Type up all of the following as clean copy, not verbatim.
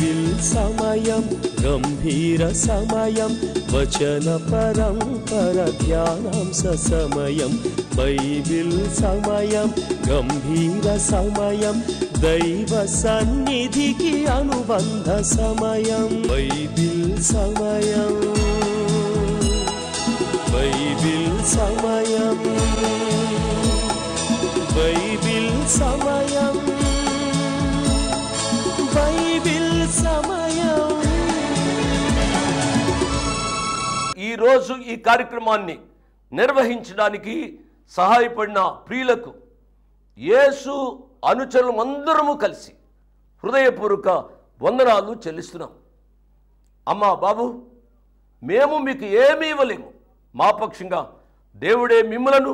Bible సమయం గంభీర సమయం వచన పరంపర ధ్యానాంశ సమయం బైబిల్ సమయం గంభీర సమయం దైవ సన్నిధికి అనుబంధ సమయం బైబిల్ సమయం బైబిల్ సమయం బైబిల్ సమయం బైబిల్ సమయం. ఈరోజు ఈ కార్యక్రమాన్ని నిర్వహించడానికి సహాయపడిన ప్రియులకు యేసు అనుచరులందరము కలిసి హృదయపూర్వక వందనాలు చెల్లిస్తున్నాం. అమ్మా బాబు, మేము మీకు ఏమీ ఇవ్వలేము. మా పక్షంగా దేవుడే మిమ్మలను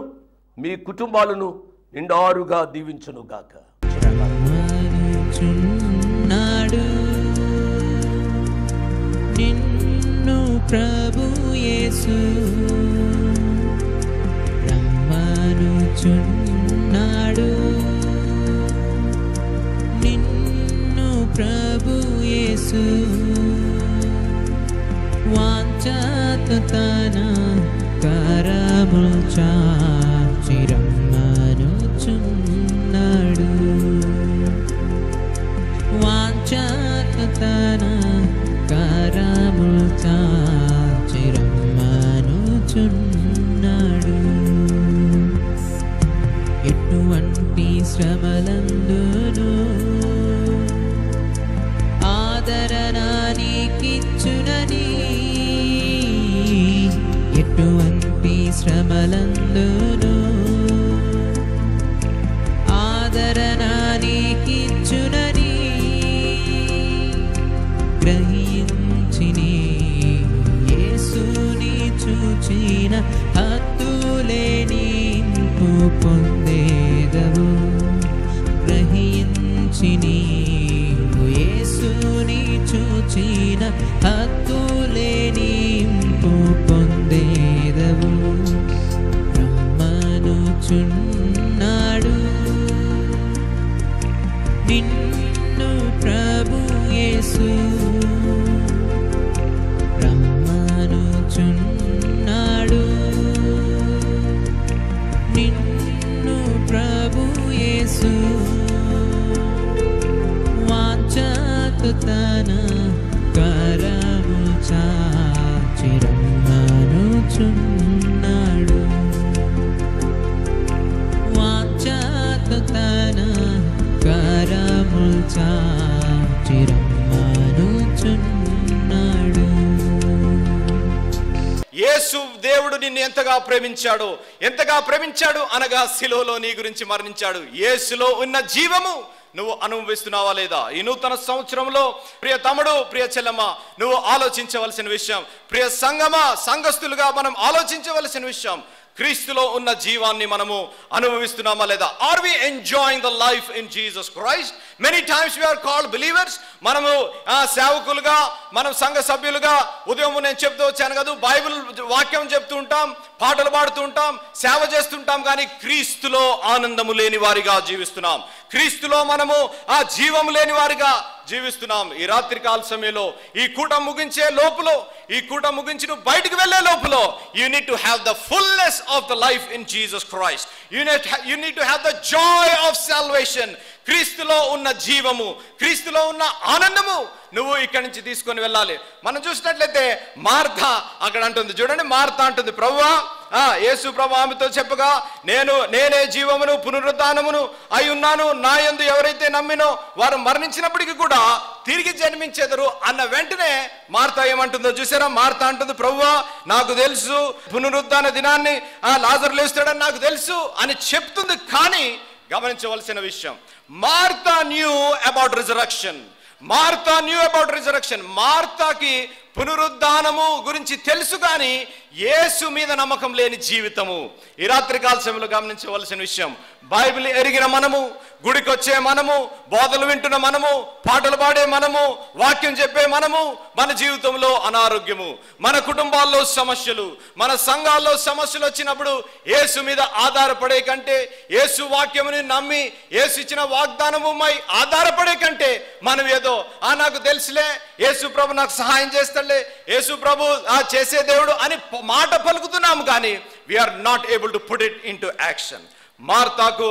మీ కుటుంబాలను నిండారుగా దీవించునుగాక. నిన్ను ప్రభు యేసు రమ్మనుచున్నాడు, నిన్ను ప్రభు యేసు వాంఛతో తన కరములు చాచి రమ్మనుచున్నాడు, వాంఛతో తన కరములు చాచి రమ్మనుచున్నాడు. ఎటువంటి శ్రమలందును ఆదరణ నీకిచ్చునని, ఎటువంటి శ్రమలందును ఆదరణ నీకిచ్చునని గ్రహించిని యేసుని చూచిన హత్తులే నీకు పొందేదవు. గ్రహించిని యేసుని చూచిన హత్తులే నీకు పొందేదవు. రమ్మనుచున్నాడు నిన్ను ప్రభు యేసు రమ్మనుచున్నాడు, నిన్ను ప్రభు యేసు వాంఛతో తన కరములు చాచి రమ్మనుచున్నాడు, వాంఛతో తన కరములు చాచి రమ్మనుచున్నాడు. యేసు దేవుడు నిన్ను ఎంతగా ప్రేమించాడు అనగా శిలువలో నీ గురించి మరణించాడు. యేసులో ఉన్న జీవము నువ్వు అనుభవిస్తున్నావా లేదా? ఈ నూతన సంవత్సరంలో ప్రియ తమ్ముడు, ప్రియ చెల్లమ్మ, నువ్వు ఆలోచించవలసిన విషయం, ప్రియ సంఘస్థులుగా మనం ఆలోచించవలసిన విషయం, క్రీస్తులో ఉన్న జీవాన్ని మనము అనుభవిస్తున్నామా లేదా? Are we enjoying the life in Jesus Christ? Many times we are called believers. మనము సేవకులుగా, మనం సంఘ సభ్యులుగా, ఉదయం నేను చెప్తూ వచ్చాను కదా, బైబిల్ వాక్యం చెప్తూ ఉంటాం, పాటలు పాడుతూ ఉంటాం, సేవ చేస్తుంటాం, కానీ క్రీస్తులో ఆనందము లేని వారిగా జీవిస్తున్నాం. క్రీస్తులో మనము ఆ జీవము లేని వారిగా జీవిస్తున్నాం. ఈ రాత్రి కాల సమయంలో ఈ కూటం ముగించే లోపల, ఈ కూటం ముగించి నువ్వు బయటికి వెళ్ళే లోపల, you need to have the fullness of the life in Jesus Christ. You need to have the Joy of salvation. క్రీస్తులో ఉన్న జీవము, క్రీస్తులో ఉన్న ఆనందము నువ్వు ఇక్కడి నుంచి తీసుకొని వెళ్ళాలి. మనం చూసినట్లయితే మార్తా అక్కడ అంటుంది, చూడండి, మార్తా అంటుంది, ప్రభువా, యేసు ప్రభు ఆమెతో చెప్పగా, నేనే జీవమును పునరుద్ధానమును అయి ఉన్నాను, నా యందు ఎవరైతే నమ్మినో వారు మరణించినప్పటికీ కూడా తిరిగి జన్మించెదరు అన్న వెంటనే మార్తా ఏమంటుందో చూసారా? మార్తా అంటుంది, ప్రభువా, నాకు తెలుసు పునరుద్ధాన దినాన్ని లాజరు లేస్తాడని నాకు తెలుసు అని చెప్తుంది. కానీ గమనించవలసిన విషయం, మార్తా న్యూ అబౌట్ రిజరక్షన్. మార్తాకి పునరుద్ధానము గురించి తెలుసు, కానీ యేసు మీద నమ్మకం లేని జీవితము. ఈ రాత్రి కాల సమయంలో గమనించవలసిన విషయం, బైబిల్ ఎరిగిన మనము, గుడికి వచ్చే మనము, బోధలు వింటున్న మనము, పాటలు పాడే మనము, వాక్యం చెప్పే మనము, మన జీవితంలో అనారోగ్యము, మన కుటుంబాల్లో సమస్యలు, మన సంఘాల్లో సమస్యలు వచ్చినప్పుడు యేసు మీద ఆధారపడే కంటే, యేసు వాక్యముని నమ్మి యేసు ఇచ్చిన వాగ్దానముపై ఆధారపడే కంటే మనం ఏదో నాకు తెలుసులే, యేసు ప్రభు నాకు సహాయం చేస్తాడులే, యేసు ప్రభు చేసే దేవుడు అని మాట పలుకుతున్నాము, కానీ we are not able to put it into action. మార్తాకు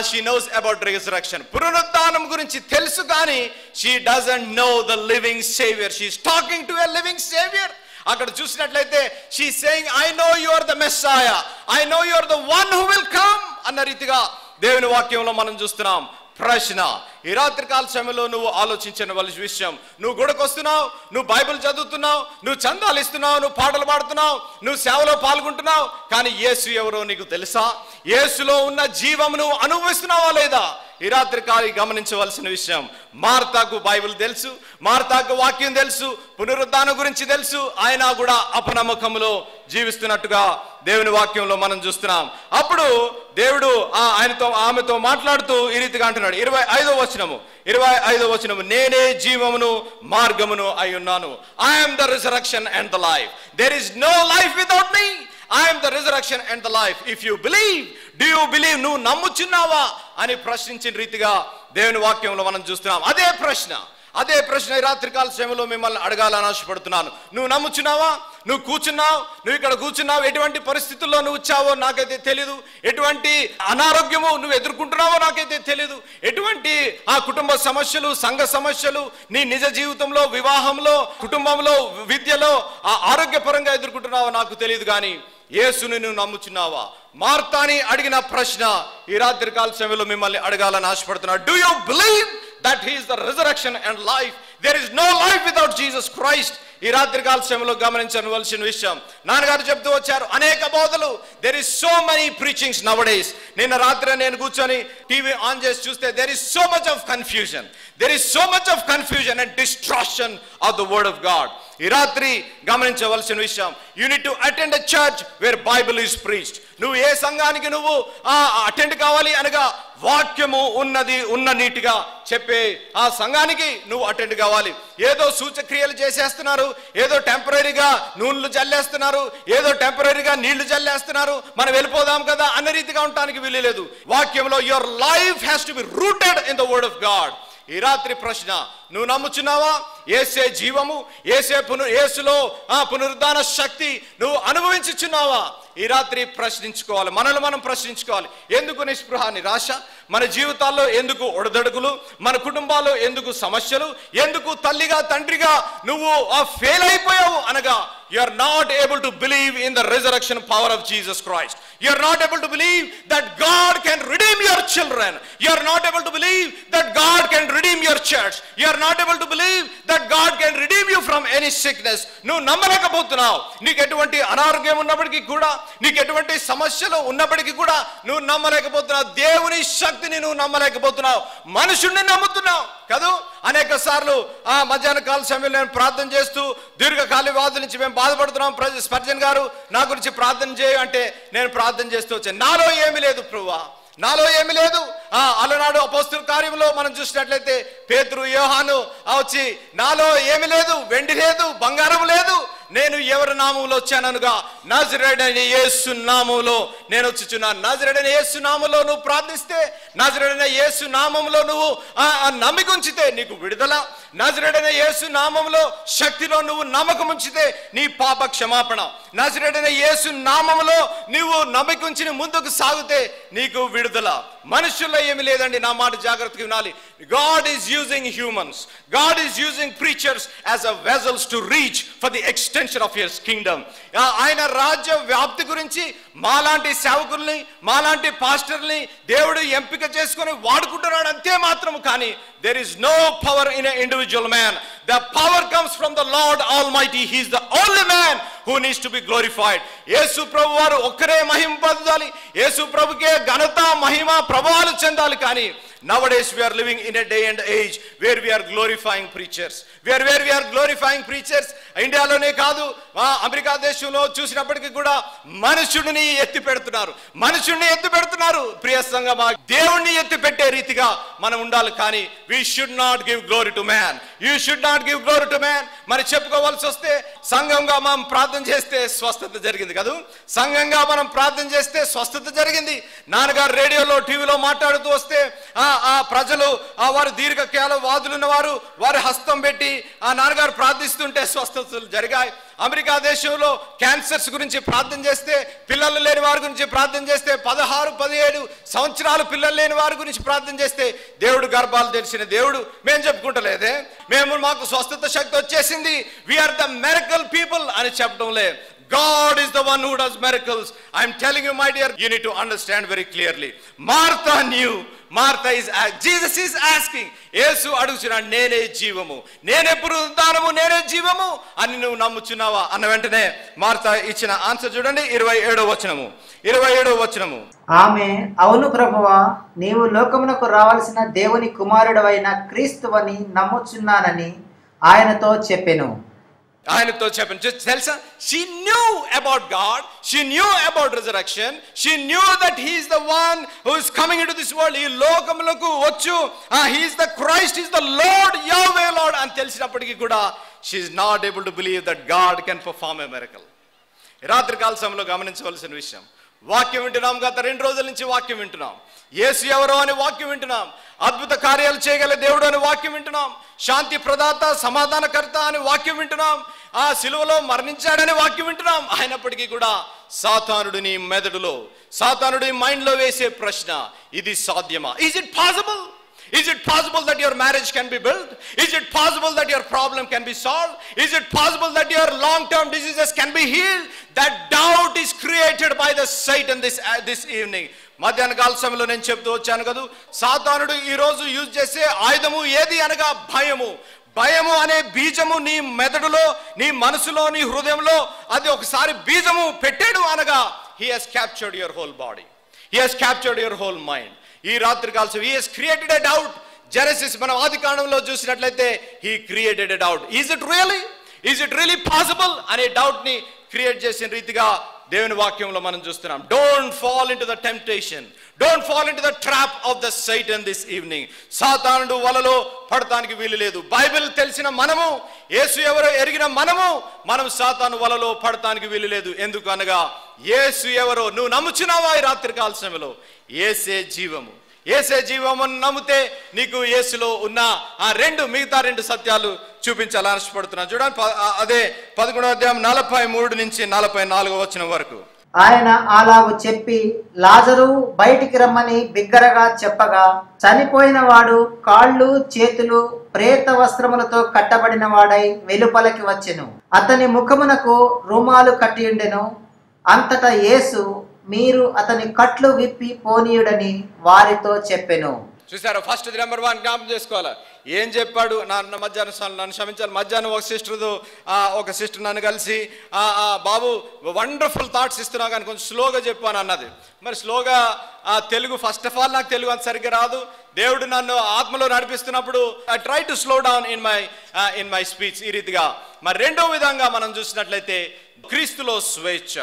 షీ నోస్ అబౌట్ రిజరక్షన్, పునరుత్థానం గురించి తెలుసు, కానీ she doesn't know the living saviour. She is talking to a living saviour. అక్కడ చూసినట్లయితే she saying I know you are the messiah, I know you are the one who will come అన్న రీతిగా దేవుని వాక్యంలో మనం చూస్తున్నాం. ప్రశ్న, ఈ రాత్రి కాల సమయంలో నువ్వు ఆలోచించిన విషయం, నువ్వు గుడికి వస్తున్నావు, నువ్వు బైబిల్ చదువుతున్నావు, నువ్వు చందాలు ఇస్తున్నావు, నువ్వు పాటలు పాడుతున్నావు, నువ్వు సేవలో పాల్గొంటున్నావు, కానీ యేసు ఎవరో నీకు తెలుసా? యేసులో ఉన్న జీవం నువ్వు అనుభవిస్తున్నావా లేదా? ఈ రాత్రి కాలి గమనించవలసిన విషయం, మార్తాకు బైబిల్ తెలుసు, మార్తాకు వాక్యం తెలుసు, పునరుద్ధానం గురించి తెలుసు, ఆయన కూడా అపనమ్మకంలో జీవిస్తున్నట్టుగా దేవుని వాక్యంలో మనం చూస్తున్నాం. అప్పుడు దేవుడు ఆమెతో మాట్లాడుతూ ఈ రీతిగా అంటున్నాడు. 25వ వచనము, నేనే జీవమును మార్గమును అయి ఉన్నాను. I am the resurrection and the life. There is no life without me. I am the resurrection and the life. If you believe, do you believe? నువ్వు నమ్ముచున్నావా అని ప్రశ్నించిన రీతిగా దేవుని వాక్యంలో మనం చూస్తున్నాం. అదే ప్రశ్న ఈ రాత్రికాల సమయంలో మిమ్మల్ని అడగాలని ఆశపడుతున్నాను. నువ్వు నమ్ముచున్నావా? నువ్వు కూర్చున్నావు, నువ్వు ఇక్కడ కూర్చున్నావు, ఎటువంటి పరిస్థితుల్లో నువ్వు వచ్చావో నాకైతే తెలీదు, ఎటువంటి అనారోగ్యము నువ్వు ఎదుర్కొంటున్నావో నాకైతే తెలీదు, ఎటువంటి కుటుంబ సమస్యలు, సంఘ సమస్యలు నీ నిజ జీవితంలో, వివాహంలో, కుటుంబంలో, విద్యలో ఆరోగ్యపరంగా ఎదుర్కొంటున్నావో నాకు తెలియదు, కానీ యేసుని నువ్వు నమ్ముచున్నావా? మార్తాని అడిగిన ప్రశ్న ఈ రాత్రి కాల సమయంలో మిమ్మల్ని అడగాలని ఆశపడుతున్నాను. Do you believe that he is the resurrection and life? There is no life without Jesus Christ. ఈ రాత్రి కాల సమయంలో గమనించవలసిన విషయం, నాన్నగారు చెప్తూ వచ్చారు, అనేక బోధలు. there is so many preachings nowadays. నిన్న రాత్రి నేను కూర్చొని టీవీ ఆన్ చేసి చూస్తే there is so much of confusion. There is so much of confusion and distortion of the word of God. ఈ రాత్రి గమనించవలసిన విషయం, you need to attend a church where Bible is preached. నువ్వు ఏ సంఘానికి నువ్వు attend కావాలి అనగా వాక్యము ఉన్న నీటిగా చెప్పే ఆ సంఘానికి నువ్వు అటెండ్ కావాలి. ఏదో సూచక్రియలు చేసేస్తున్నారు, ఏదో టెంపరీగా నూనెలు జల్లేస్తున్నారు, ఏదో టెంపరీగా నీళ్లు జల్లేస్తున్నారు, మనం వెళ్ళిపోదాం కదా అన్న రీతిగా ఉండటానికి వీల్లేదు. వాక్యంలో your life has to be rooted in the word of God. ఈ రాత్రి ప్రశ్న, నువ్వు నమ్ముచున్నావా? యేసే జీవము, యేసులో పునరుద్ధాన శక్తి నువ్వు అనుభవించుచున్నావా? ఈ రాత్రి ప్రశ్నించుకోవాలి, మనల్ని మనం ప్రశ్నించుకోవాలి. ఎందుకు నిస్పృహ, నిరాశ? మన జీవితాల్లో ఎందుకు ఒడదడుగులు? మన కుటుంబాల్లో ఎందుకు సమస్యలు? ఎందుకు తల్లిగా తండ్రిగా నువ్వు ఫెయిల్ అయిపోయావు అనగా you are not able to believe in the resurrection power of Jesus Christ. You are not able to believe that God can redeem your children. You are not able to believe that God can redeem your church. You are not able to believe that God can redeem you from any sickness. నువ్వు నమ్మలేకపోతున్నావు. నీకు ఎటువంటి అనారోగ్యం ఉన్నప్పటికీ కూడా, నీకు ఎటువంటి సమస్యలు ఉన్నప్పటికీ కూడా నువ్వు నమ్మలేకపోతున్నావు. దేవుని శక్తిని నువ్వు నమ్మలేకపోతున్నావు, మనుషుణ్ణి నమ్ముతున్నావు కాదు. అనేక సార్లు మధ్యాహ్న కాల సమయంలో నేను ప్రార్థన చేస్తూ దీర్ఘకాల వ్యాధుల నుంచి మేము బాధపడుతున్నాం, స్పర్జన్ గారు నా గురించి ప్రార్థన చేయ అంటే నేను ప్రార్థన చేస్తూ వచ్చాను. నాలో ఏమీ లేదు ప్రభువా, నాలో ఏమీ లేదు. అలనాడు అపోస్తుల కార్యంలో మనం చూసినట్లయితే పేతురు, యోహాను వచ్చి నాలో ఏమీ లేదు, వెండి లేదు, బంగారం లేదు, నేను ఎవరి నామంలో వచ్చాననుగా నజరేయుడైన యేసు నామంలో నేను వచ్చుచున్నాను. నజరేయుడైన యేసు నామంలో నువ్వు ప్రార్థిస్తే, నజరేయుడైన యేసు నామంలో నువ్వు నమ్మిక ఉంచితే నీకు విడుదల. నజరేయుడైన యేసు నామంలో శక్తిలో నువ్వు నమ్మకం ఉంచితే నీ పాప క్షమాపణ. నజరేయుడైన యేసు నామంలో నువ్వు నమ్మకం ఉంచి ముందుకు సాగితే నీకు విడుదల. మనుషుల్లో ఏమి లేదండి, నా మాట జాగ్రత్తగా వినాలి. God is using humans, God is using preachers as a vessels to reach for the extension of his kingdom. ఆయన రాజ్య వ్యాప్తి గురించి మాలాంటి సేవకుల్ని, మాలాంటి పాస్టర్ని దేవుడు ఎంపిక చేసుకొని వాడుకుంటున్నాడు అంతే మాత్రం. కానీ there is no power in an individual man. The power comes from the Lord Almighty. He is the only man who needs to be glorified. యేసు ప్రభు వారు ఒక్కరే మహిమ పొందాలి, యేసు ప్రభుకే ఘనత, మహిమ, ప్రభావాలు చెందాలి. కానీ Nowadays we are living in a day and age where we are glorifying preachers. Where we are glorifying preachers. ఇండియాలోనే కాదు, America దేశంలో చూసినప్పటికీ కూడా మనుషుడిని ఎత్తి పెడుతున్నారు. ప్రియ సంఘమా, దేవుణ్ణి ఎత్తి పెట్టే రీతిగా మనం ఉండాలి. కానీ we should not give glory to man. You should not give glory to man. మరి చెప్పుకోవాల్సి వస్తే సంఘంగా మనం ప్రార్థన చేస్తే స్వస్థత జరిగింది కదా, సంఘంగా మనం ప్రార్థన చేస్తే స్వస్థత జరిగింది. నాన్నగారు రేడియోలో టీవీలో మాట్లాడుతూ వస్తే ఆ ప్రజలు వారు దీర్ఘకాల వాదులున్న వారి హస్తం పెట్టి ఆ నాన్నగారు ప్రార్థిస్తుంటే స్వస్థతలు జరిగాయి. అమెరికా దేశంలో క్యాన్సర్స్ గురించి ప్రార్థన చేస్తే, పిల్లలు లేని వారి గురించి ప్రార్థన చేస్తే, 16-17 సంవత్సరాలు పిల్లలు లేని వారి గురించి ప్రార్థన చేస్తే దేవుడు గర్భాలు తెరిచిన దేవుడు. మేము చెప్పుకుంటలేదే, మాకు స్వస్థత శక్తి వచ్చేసింది, వీఆర్ ద మిరకల్ పీపుల్ అని చెప్పడం లేదు. God is the one who does miracles. I am telling you, my dear, you need to understand very clearly. Martha knew. Jesus is asking, యేసు అడుగుచున్నాడు, నేనే జీవము, నేనే పునరుద్ధానము, నేనే జీవము అని నువ్వు నమ్ముచున్నావా అన్న వెంటనే మార్తా ఇచ్చిన ఆన్సర్ చూడండి, 27వ వచనము. ఆమె, అవును ప్రభువా, నీవు లోకమునకు రావాల్సిన దేవుని కుమారుడవైన క్రీస్తువని నమ్ముచున్నానని ఆయనతో చెప్పెను. తెలుసా, she knew about God, she knew about resurrection, she knew that he is the one who is coming into this world. ఈ లోకములకు వచ్చు, he is the Christ, he is the Lord, Yahweh Lord అని తెలిసినప్పటికీ కూడా she is not able to believe that God can perform a miracle. రాత్రికాల సమయంలో గమనించవలసిన విషయం, వాక్యం వింటున్నాం, గత 2 రోజుల నుంచి వాక్యం వింటున్నాం, యేసు ఎవరో అనే వాక్యం వింటున్నాం, అద్భుత కార్యాలు చేయగల దేవుడు అనే వాక్యం వింటున్నాం, శాంతి ప్రదాత సమాధానకర్త అనే వాక్యం వింటున్నాం, ఆ సిలువలో మరణించాడనే వాక్యం వింటున్నాం. అయినప్పటికీ కూడా సాతానుడిని మెదడులో, సాతానుడి మైండ్ లో వేసే ప్రశ్న, ఇది సాధ్యమా? Is it possible? Is it possible that your marriage can be built? Is it possible that your problem can be solved? Is it possible that your long-term diseases can be healed? That doubt is created by the Satan this evening. మధ్యాహ్న కాల సమయంలో నేను చెప్తూ వచ్చాను కదా, సాతానుడు ఈ రోజు యూజ్ చేసే ఆయుధము ఏది అనగా భయము అనే బీజము నీ మెదడులో, నీ మనసులో, నీ హృదయంలో అది ఒకసారి బీజము పెట్టాడు అనగా he has captured your whole body, he has captured your whole mind. ఈ రాత్రి కాల్సి he has created a doubt. Genesis మనం ఆదికాండంలో చూసినట్లయితే he created a doubt. Is it really possible అనే డౌట్ ని క్రియేట్ చేసిన రీతిగా దేవుని వాక్యంలో మనం చూస్తున్నాం. Don't fall into the temptation, don't fall into the trap of the Satan this evening. సాతానుడు వలలో పడటానికి వీలు లేదు. బైబిల్ తెలిసిన మనము, యేసు ఎవరో ఎరిగిన మనం సాతాను వలలో పడటానికి వీలు లేదు. ఎందుకు అనగా యేసు ఎవరో నువ్వు నమ్ముచున్నావా? ఈ రాత్రి కాల సమయంలో యేసే జీవము నమ్మితే నీకు యేసులో ఉన్న ఆ మిగతా 2 సత్యాలు చూపించాలని ఆశపడుతున్నాను. చూడండి, అదే 11వ అధ్యాయం 43 నుంచి 44వ వచనం వరకు. ఆయన అలాగు చెప్పి లాజరు బయటికి రమ్మని బిగ్గరగా చెప్పగా, చనిపోయిన వాడు కాళ్ళు చేతులు ప్రేత వస్త్రములతో కట్టబడిన వాడై వెలుపలకి వచ్చెను. అతని ముఖమునకు రుమాలు కట్టియుండెను. అంతటా యేసు, మీరు అతని కట్లు విప్పి పోనీయుడని వారితో చెప్పెను. చూసారా, ఫస్ట్ నెంబర్ 1 జ్ఞాపకం చేసుకోవాలి. ఏం చెప్పాడు? మధ్యాహ్నం నన్ను క్షమించాలి, మధ్యాహ్నం ఒక సిస్టర్ నన్ను కలిసి బాబు వండర్ఫుల్ థాట్స్ ఇస్తున్నావు కానీ కొంచెం స్లోగా చెప్పాను అన్నది. మరి స్లోగా తెలుగు, ఫస్ట్ ఆఫ్ ఆల్ నాకు తెలుగు అంత సరిగ్గా రాదు. దేవుడు నన్ను ఆత్మలో నడిపిస్తున్నప్పుడు I try to slow down in my speech. ఈ రీతిగా మరి రెండో విధంగా మనం చూసినట్లయితే క్రీస్తులో స్వేచ్ఛ,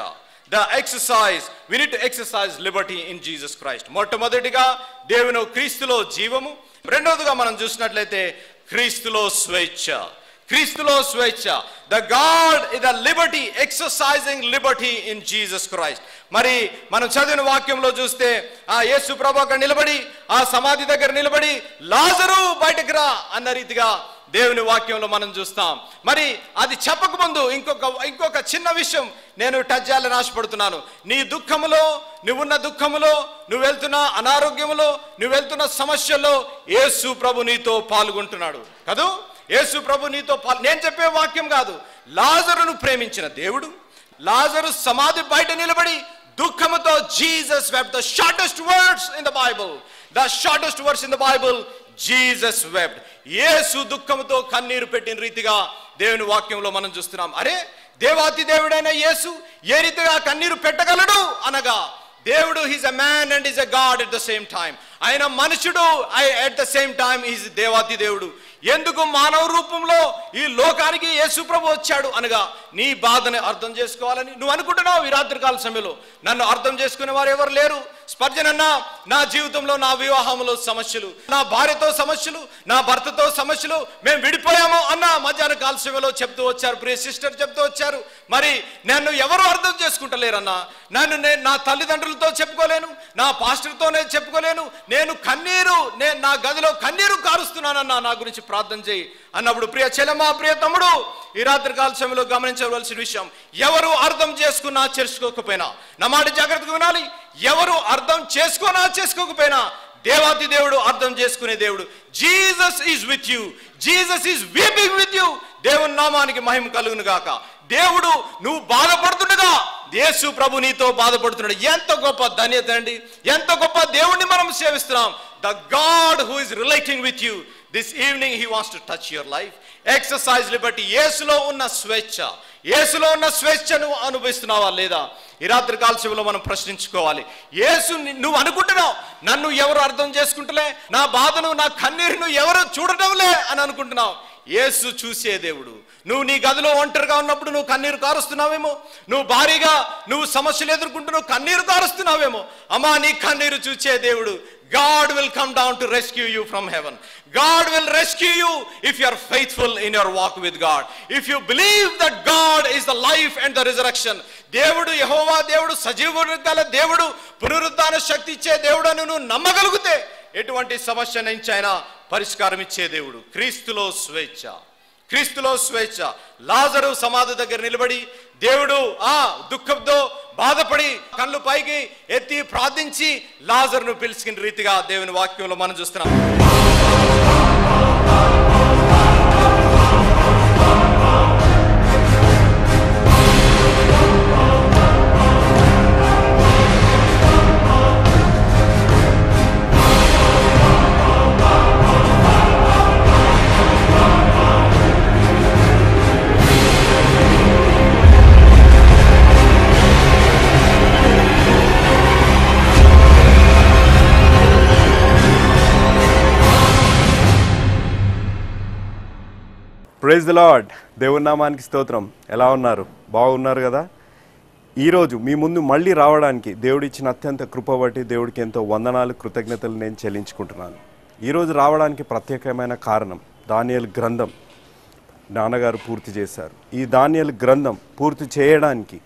the exercise, we need to exercise liberty in Jesus Christ. మొట్టమొదటిగా దేవుని క్రీస్తులో జీవము, రెండోదిగా మనం చూసినట్లయితే క్రీస్తులో స్వేచ్ఛ. the God is the liberty, exercising liberty in Jesus Christ. మరి మనం చదివిన వాక్యంలో చూస్తే ఆ యేసు ప్రభు అక్కడ నిలబడి, ఆ సమాధి దగ్గర నిలబడి, లాజరు బయటకు రా అన్న రీతిగా దేవుని వాక్యంలో మనం చూస్తాం. మరి అది చెప్పకముందు ఇంకొక చిన్న విషయం నేను టచ్ చేయాలని ఆశపడుతున్నాను. నీ దుఃఖములో, నువ్వున్న దుఃఖములో, నువ్వు వెళ్తున్న అనారోగ్యములో, నువ్వు వెళ్తున్న సమస్యల్లో యేసు ప్రభు నీతో పాల్గొంటున్నాడు కదూ. యేసు ప్రభు నీతో నేను చెప్పే వాక్యం కాదు, లాజరును ప్రేమించిన దేవుడు, లాజరు సమాధి బయట నిలబడి దుఃఖముతో Jesus wept. The shortest words in the Bible, Jesus wept. యేసు దుఃఖముతో కన్నీరు పెట్టిన రీతిగా దేవుని వాక్యంలో మనం చూస్తున్నాం. అరే, దేవాతి దేవుడైన యేసు ఏ రీతిగా కన్నీరు పెట్టగలడు అనగా దేవుడు is a man and is a God at the same time. ఆయన మనుషుడు, at the same time is దేవాది దేవుడు. ఎందుకు మానవ రూపంలో ఈ లోకానికి యేసు ప్రభు వచ్చాడు అనగా నీ బాధని అర్థం చేసుకోవాలని. నువ్వు అనుకుంటున్నావు ఈ రాత్రికాల సమయంలో నన్ను అర్థం చేసుకునే వారు ఎవరు లేరు. స్పర్జన్ అన్న, నా జీవితంలో, నా వివాహంలో సమస్యలు, నా భార్యతో సమస్యలు, నా భర్తతో సమస్యలు, మేము విడిపోయాము అన్న మధ్యాహ్న కాల సమయంలో చెప్తూ వచ్చారు. ప్రియ సిస్టర్ చెప్తూ వచ్చారు, మరి నన్ను ఎవరు అర్థం చేసుకుంటలేరన్నా, నన్ను నేను నా తల్లిదండ్రులతో చెప్పుకోలేను, నా పాస్టర్తో నేను చెప్పుకోలేను, నేను నా గదిలో కన్నీరు కారుస్తున్నానన్నా, నా గురించి ప్రార్థన చేయి అన్నప్పుడు ప్రియ చెల్లెమ్మ, ప్రియ తమ్ముడు, ఈ రాత్రి కాల సమయంలో గమనించవలసిన విషయం, ఎవరు అర్థం చేసుకున్నా చేసుకోకపోయినా, నా మాట జాగ్రత్తగా వినాలి, ఎవరు అర్థం చేసుకోకపోయినా దేవాది దేవుడు అర్థం చేసుకునే దేవుడు. Jesus is with you, Jesus is weeping with you. దేవుని నామానికి మహిమ కలుగును గాక. దేవుడు నువ్వు బాధపడుతుండగా యేసు ప్రభు నీతో బాధపడుతున్నాడు. ఎంత గొప్ప ధన్యత అండి, ఎంత గొప్ప దేవుణ్ణి మనం సేవిస్తున్నాం. The God who is relating with you. This evening he wants to touch your life. Exercise liberty. యేసులో ఉన్న స్వేచ్ఛ, యేసులో ఉన్న స్వేచ్ఛను అనుభవిస్తున్నావా లేదా? ఈ రాత్రి కాల సమయంలో మనం ప్రశ్నించుకోవాలి. యేసు, నువ్వు అనుకుంటున్నావు నన్ను ఎవరు అర్థం చేసుకుంటలే, నా బాధను, నా కన్నీరును ఎవరు చూడటంలే అని అనుకుంటున్నావు. యేసు చూసే దేవుడు. నువ్వు నీ గదిలో ఒంటరిగా ఉన్నప్పుడు నువ్వు కన్నీరు కారుస్తున్నావేమో, నువ్వు భారీగా నువ్వు సమస్యలు ఎదుర్కొంటున్నావు కన్నీరు కారుస్తున్నావేమో, అమ్మా నీ కన్నీరు చూసే దేవుడు. God will come down to rescue you from heaven. God will rescue you if you are faithful in your walk with God. If you believe that God is the life and the resurrection. దేవుడు యెహోవా దేవుడు, సజీవుడు గల దేవుడు, పునరుద్ధాన శక్తి ఇచ్చే దేవుడు అని నువ్వు నమ్మగలిగితే ఎటువంటి సమస్య నుంచి అయినా పరిష్కారం ఇచ్చే దేవుడు. క్రీస్తులో స్వేచ్ఛ, క్రీస్తులో స్వేచ్ఛ. లాజరు సమాధి దగ్గర నిలబడి దేవుడు దుఃఖంతో బాధపడి కళ్ళు పైకి ఎత్తి ప్రార్థించి లాజరును పిలిచిన రీతిగా దేవుని వాక్యంలో మనం చూస్తున్నాం. Praise the Lord. దేవుని నామానికి స్తోత్రం. ఎలా ఉన్నారు? బాగున్నారు కదా? ఈరోజు మీ ముందు మళ్ళీ రావడానికి దేవుడిచ్చిన అత్యంత కృప బట్టి దేవుడికి ఎంతో వందనాలు, కృతజ్ఞతలు నేను చెల్లించుకుంటున్నాను. ఈరోజు రావడానికి ప్రత్యేకమైన కారణం, దానియేలు గ్రంథం నాన్నగారు పూర్తి చేశారు. ఈ దానియేలు గ్రంథం పూర్తి చేయడానికి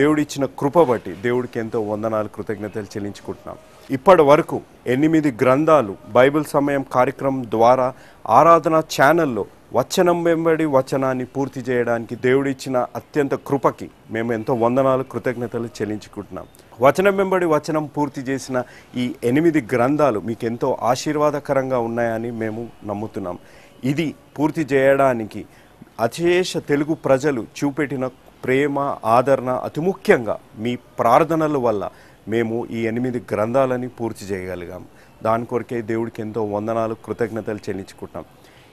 దేవుడిచ్చిన కృప బట్టి దేవుడికి ఎంతో వందనాలు, కృతజ్ఞతలు చెల్లించుకుంటున్నాం. ఇప్పటి వరకు 8 గ్రంథాలు బైబిల్ సమయం కార్యక్రమం ద్వారా ఆరాధన ఛానల్లో వచనం వెంబడి వచనాన్ని పూర్తి చేయడానికి దేవుడిచ్చిన అత్యంత కృపకి మేము ఎంతో వందనాలు, కృతజ్ఞతలు చెల్లించుకుంటున్నాం. వచనం వెంబడి వచనం పూర్తి చేసిన ఈ 8 గ్రంథాలు మీకు ఎంతో ఆశీర్వాదకరంగా ఉన్నాయని మేము నమ్ముతున్నాం. ఇది పూర్తి చేయడానికి అశేష తెలుగు ప్రజలు చూపెట్టిన ప్రేమ, ఆదరణ, అతి ముఖ్యంగా మీ ప్రార్థనల వల్ల మేము ఈ 8 గ్రంథాలని పూర్తి చేయగలిగాం. దాని కొరకే దేవుడికి ఎంతో వందనాలు, కృతజ్ఞతలు చెల్లించుకుంటున్నాం.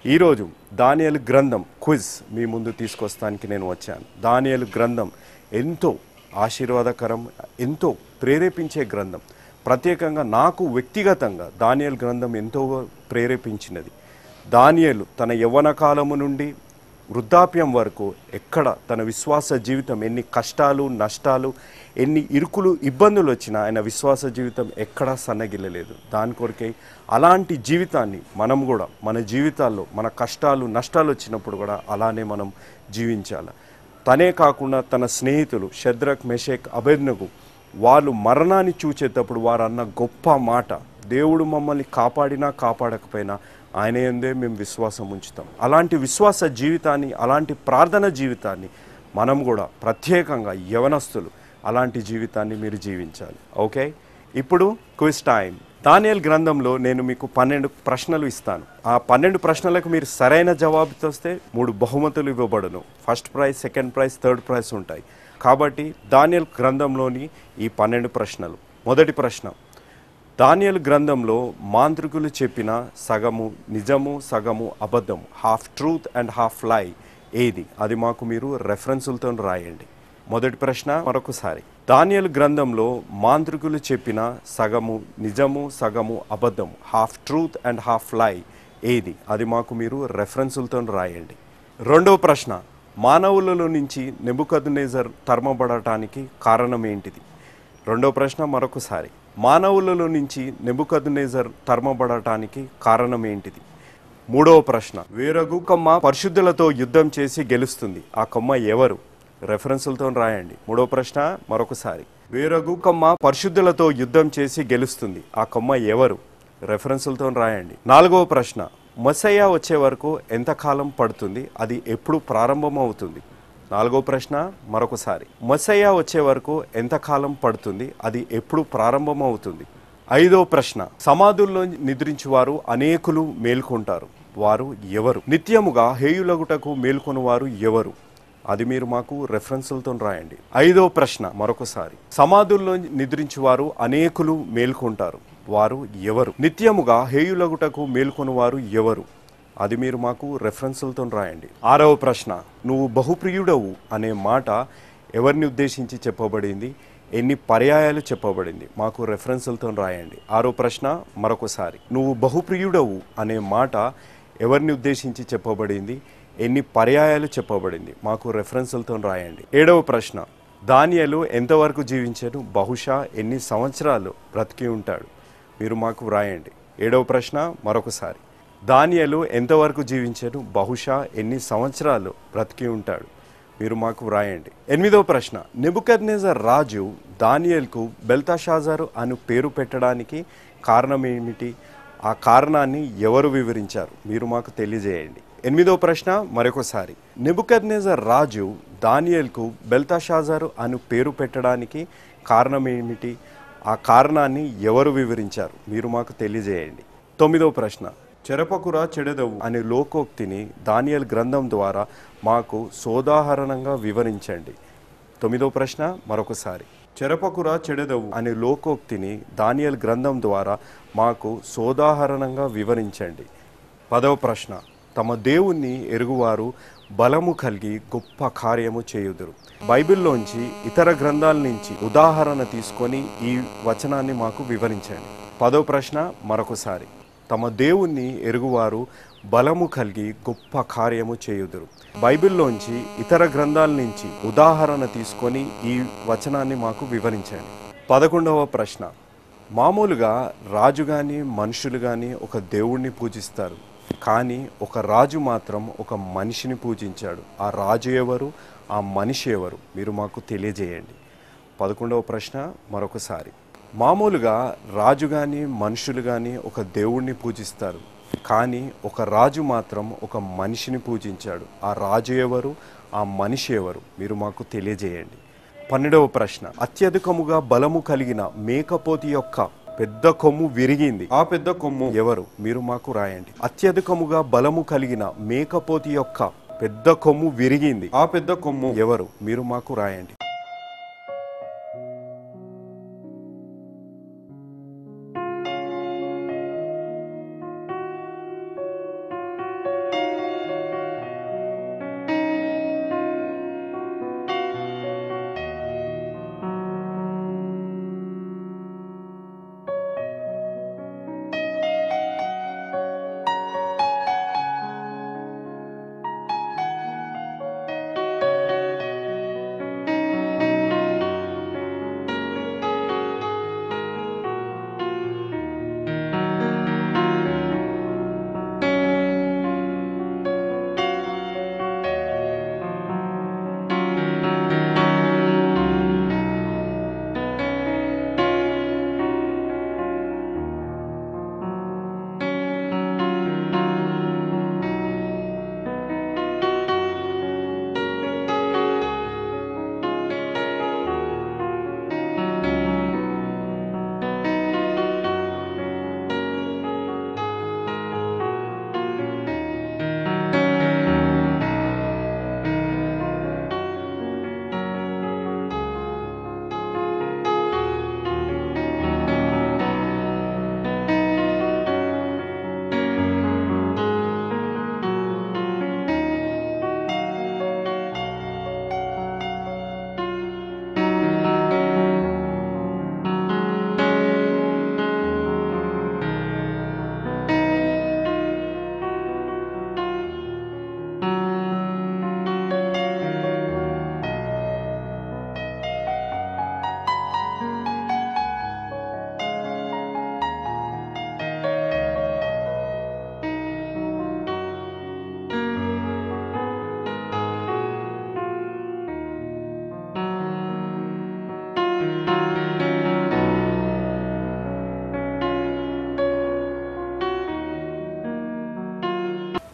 ఈరోజు దానియేలు గ్రంథం క్విజ్ మీ ముందు తీసుకొస్తానికి నేను వచ్చాను. దానియేలు గ్రంథం ఎంతో ఆశీర్వాదకరం, ఎంతో ప్రేరేపించే గ్రంథం. ప్రత్యేకంగా నాకు వ్యక్తిగతంగా దానియేలు గ్రంథం ఎంతో ప్రేరేపించినది. దానియేలు తన యవ్వన కాలము నుండి వృద్ధాప్యం వరకు ఎక్కడ తన విశ్వాస జీవితం, ఎన్ని కష్టాలు, నష్టాలు, ఎన్ని ఇరుకులు, ఇబ్బందులు వచ్చినా ఆయన విశ్వాస జీవితం ఎక్కడా సన్నగిల్లలేదు. దాని కొరకే అలాంటి జీవితాన్ని మనం కూడా మన జీవితాల్లో మన కష్టాలు, నష్టాలు వచ్చినప్పుడు కూడా అలానే మనం జీవించాలి. తనే కాకుండా తన స్నేహితులు షద్రక్, మెషక్, అబేద్నెగో వాళ్ళు మరణాన్ని చూచేటప్పుడు వారు అన్న గొప్ప మాట, దేవుడు మమ్మల్ని కాపాడినా కాపాడకపోయినా ఆయన యందే మేము విశ్వాసం ఉంచుతాం. అలాంటి విశ్వాస జీవితాన్ని, అలాంటి ప్రార్థన జీవితాన్ని మనం కూడా ప్రత్యేకంగా యవనస్తులు అలాంటి జీవితాన్ని మీరు జీవించాలి. ఓకే, ఇప్పుడు క్విజ్ టైం. దానియేలు గ్రంథంలో నేను మీకు 12 ప్రశ్నలు ఇస్తాను. ఆ 12 ప్రశ్నలకు మీరు సరైన జవాబుతో వస్తే 3 బహుమతులు ఇవ్వబడును. First prize, second prize, third prize ఉంటాయి. కాబట్టి దానియేలు గ్రంథంలోని ఈ 12 ప్రశ్నలు. మొదటి ప్రశ్న, దానియేలు గ్రంథంలో మాంత్రికులు చెప్పిన సగము నిజము, సగము అబద్ధము, హాఫ్ ట్రూత్ అండ్ హాఫ్ లై ఏది? అది మాకు మీరు రెఫరెన్సులతో రాయండి. మొదటి ప్రశ్న మరొకసారి, దానియేలు గ్రంథంలో మాంత్రికులు చెప్పిన సగము నిజము సగము అబద్ధం, హాఫ్ ట్రూత్ అండ్ హాఫ్ లై ఏది? అది మాకు మీరు రెఫరెన్సులతో రాయండి. రెండవ ప్రశ్న, మానవులలో నుంచి నెబుకద్నెజర్ తరమబడటానికి కారణం ఏంటిది? రెండవ ప్రశ్న మరొకసారి, మానవులలో నుంచి నెబుకద్నెజర్ తరమబడటానికి కారణం ఏంటిది? మూడవ ప్రశ్న, వేరొక కొమ్మ పరిశుద్ధులతో యుద్ధం చేసి గెలుస్తుంది, ఆ కొమ్మ ఎవరు? రెఫరెన్సులతో రాయండి. మూడవ ప్రశ్న మరొకసారి, వేరొక కొమ్మ పరిశుద్ధులతో యుద్ధం చేసి గెలుస్తుంది, ఆ కొమ్మ ఎవరు? రెఫరెన్సులతో రాయండి. నాలుగవ ప్రశ్న, మెస్సయ్య వచ్చే వరకు ఎంతకాలం పడుతుంది, అది ఎప్పుడు ప్రారంభమవుతుంది? నాలుగవ ప్రశ్న మరొకసారి, మెస్సయ్య వచ్చే వరకు ఎంతకాలం పడుతుంది, అది ఎప్పుడు ప్రారంభమవుతుంది? ఐదవ ప్రశ్న, సమాధుల్లో నిద్రించువారు అనేకులు మేల్కొంటారు, వారు ఎవరు? నిత్యముగా హేయులగుటకు మేల్కొని వారు ఎవరు? అది మీరు మాకు రెఫరెన్సులతో రాయండి. ఐదవ ప్రశ్న మరొకసారి, సమాధుల్లో నిద్రించువారు అనేకులు మేల్కొంటారు, వారు ఎవరు? నిత్యముగా హేయులగుటకు మేల్కొని వారు ఎవరు? అది మీరు మాకు రెఫరెన్సులతో రాయండి. ఆరవ ప్రశ్న, నువ్వు బహుప్రియుడవు అనే మాట ఎవరిని ఉద్దేశించి చెప్పబడింది, ఎన్ని పర్యాయాలు చెప్పబడింది? మాకు రెఫరెన్సులతో రాయండి. ఆరో ప్రశ్న మరొకసారి, నువ్వు బహుప్రియుడవు అనే మాట ఎవరిని ఉద్దేశించి చెప్పబడింది, ఎన్ని పర్యాయాలు చెప్పబడింది? మాకు రెఫరెన్సులతో రాయండి. ఏడవ ప్రశ్న, దానియేలు ఎంతవరకు జీవించాడు, బహుశా ఎన్ని సంవత్సరాలు బ్రతికి ఉంటాడు? మీరు మాకు వ్రాయండి. ఏడవ ప్రశ్న మరొకసారి, దానియేలు ఎంతవరకు జీవించాడు, బహుశా ఎన్ని సంవత్సరాలు బ్రతికి ఉంటాడు? మీరు మాకు వ్రాయండి. ఎనిమిదవ ప్రశ్న, నెబుకద్నెజర్ రాజు దానియేలుకు బెల్తషాజరు అను పేరు పెట్టడానికి కారణం ఏమిటి? ఆ కారణాన్ని ఎవరు వివరించారు? మీరు మాకు తెలియజేయండి. ఎనిమిదవ ప్రశ్న మరొకసారి, నెబుకద్నెజర్ రాజు దానియేలుకు బెల్తషాజరు అను పేరు పెట్టడానికి కారణం ఏమిటి? ఆ కారణాన్ని ఎవరు వివరించారు? మీరు మాకు తెలియజేయండి. తొమ్మిదవ ప్రశ్న, చెరపకురా చెడెదవు అనే లోకోక్తిని దానియేలు గ్రంథం ద్వారా మాకు సోదాహరణంగా వివరించండి. తొమ్మిదవ ప్రశ్న మరొకసారి, చెరపకురా చెడెదవు అనే లోకోక్తిని దానియేలు గ్రంథం ద్వారా మాకు సోదాహరణంగా వివరించండి. పదవ ప్రశ్న, తమ దేవుణ్ణి ఎరుగువారు బలము కలిగి గొప్ప కార్యము చేయుదురు. బైబిల్లోంచి ఇతర గ్రంథాల నుంచి ఉదాహరణ తీసుకొని ఈ వచనాన్ని మాకు వివరించండి. పదవ ప్రశ్న మరొకసారి, తమ దేవుణ్ణి ఎరుగువారు బలము కలిగి గొప్ప కార్యము చేయుదురు. బైబిల్లోంచి ఇతర గ్రంథాల నుంచి ఉదాహరణ తీసుకొని ఈ వచనాన్ని మాకు వివరించండి. 11వ ప్రశ్న, మామూలుగా రాజు కానీ మనుషులు కానీ ఒక దేవుణ్ణి పూజిస్తారు, కానీ ఒక రాజు మాత్రం ఒక మనిషిని పూజించాడు. ఆ రాజు ఎవరు, ఆ మనిషి ఎవరు? మీరు మాకు తెలియజేయండి. 11వ ప్రశ్న మరొకసారి, మామూలుగా రాజు కానీ మనుషులు కానీ ఒక దేవుణ్ణి పూజిస్తారు, కానీ ఒక రాజు మాత్రం ఒక మనిషిని పూజించాడు. ఆ రాజు ఎవరు, ఆ మనిషి ఎవరు? మీరు మాకు తెలియజేయండి. 12వ ప్రశ్న, అత్యధికముగా బలము కలిగిన మేకపోతి యొక్క పెద్ద కొమ్ము విరిగింది, ఆ పెద్ద కొమ్ము ఎవరు? మీరు మాకు రాయండి. అత్యధికముగా బలము కలిగిన మేకపోతి యొక్క పెద్ద కొమ్ము విరిగింది, ఆ పెద్ద కొమ్ము ఎవరు? మీరు మాకు రాయండి.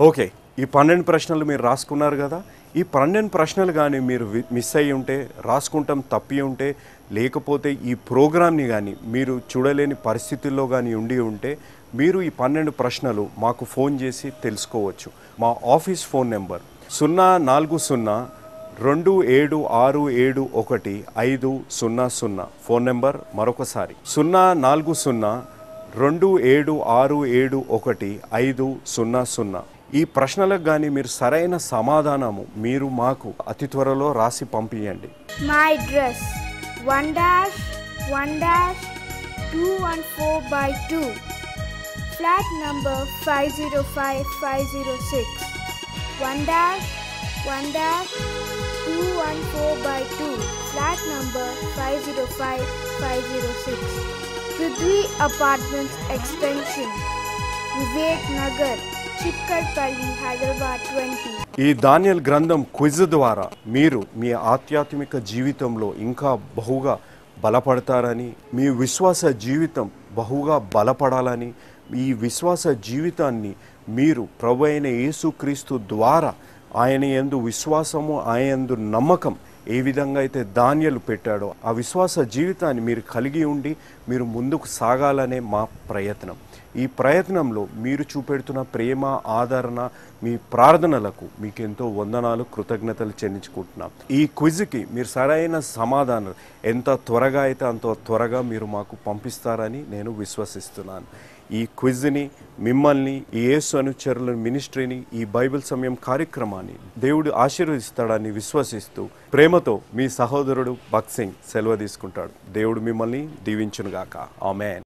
ఓకే, ఈ 12 ప్రశ్నలు మీరు రాసుకున్నారు కదా. ఈ 12 ప్రశ్నలు కానీ మీరు మిస్ అయ్యి ఉంటే, రాసుకుంటాం తప్పి ఉంటే, లేకపోతే ఈ ప్రోగ్రామ్ని కానీ మీరు చూడలేని పరిస్థితుల్లో కానీ ఉండి ఉంటే, మీరు ఈ 12 ప్రశ్నలు మాకు ఫోన్ చేసి తెలుసుకోవచ్చు. మా office phone number 04027671500. Phone number మరొకసారి 04027671500. ఈ ప్రశ్నలకు కానీ మీరు సరైన సమాధానము మీరు మాకు అతి త్వరలో రాసి పంపించండి. My address 1-214/2, flat number 505506. 1-214/2, flat number 505506. Prithvi Apartments Extension, Vivek Nagar, Chikkadpally, Hyderabad 20. ఈ దానియేల్ గ్రంథం క్విజ్ ద్వారా మీరు మీ ఆధ్యాత్మిక జీవితంలో ఇంకా బహుగా బలపడతారని, మీ విశ్వాస జీవితం బహుగా బలపడాలని, ఈ విశ్వాస జీవితాన్ని మీరు ప్రభు అయిన యేసుక్రీస్తు ద్వారా ఆయన యందు విశ్వాసము, ఆయన యందు నమ్మకం ఏ విధంగా అయితే దానియేలు పెట్టాడో ఆ విశ్వాస జీవితాన్ని మీరు కలిగి ఉండి మీరు ముందుకు సాగాలనే మా ప్రయత్నం. ఈ ప్రయత్నంలో మీరు చూపెడుతున్న ప్రేమ, ఆదరణ, మీ ప్రార్థనలకు మీకెంతో వందనాలు, కృతజ్ఞతలు చెల్లించుకుంటున్నాం. ఈ క్విజ్కి మీరు సరైన సమాధానం ఎంత త్వరగా అయితే అంత త్వరగా మీరు మాకు పంపిస్తారని నేను విశ్వసిస్తున్నాను. ఈ క్విజ్ని, మిమ్మల్ని, ఈ యేసు అనుచరుల మినిస్ట్రీని, ఈ బైబిల్ సమయం కార్యక్రమాన్ని దేవుడు ఆశీర్వదిస్తాడని విశ్వసిస్తూ ప్రేమతో మీ సహోదరుడు భక్త్ సింగ్ సెలవు తీసుకుంటాడు. దేవుడు మిమ్మల్ని దీవించునుగాక. ఆమేన్.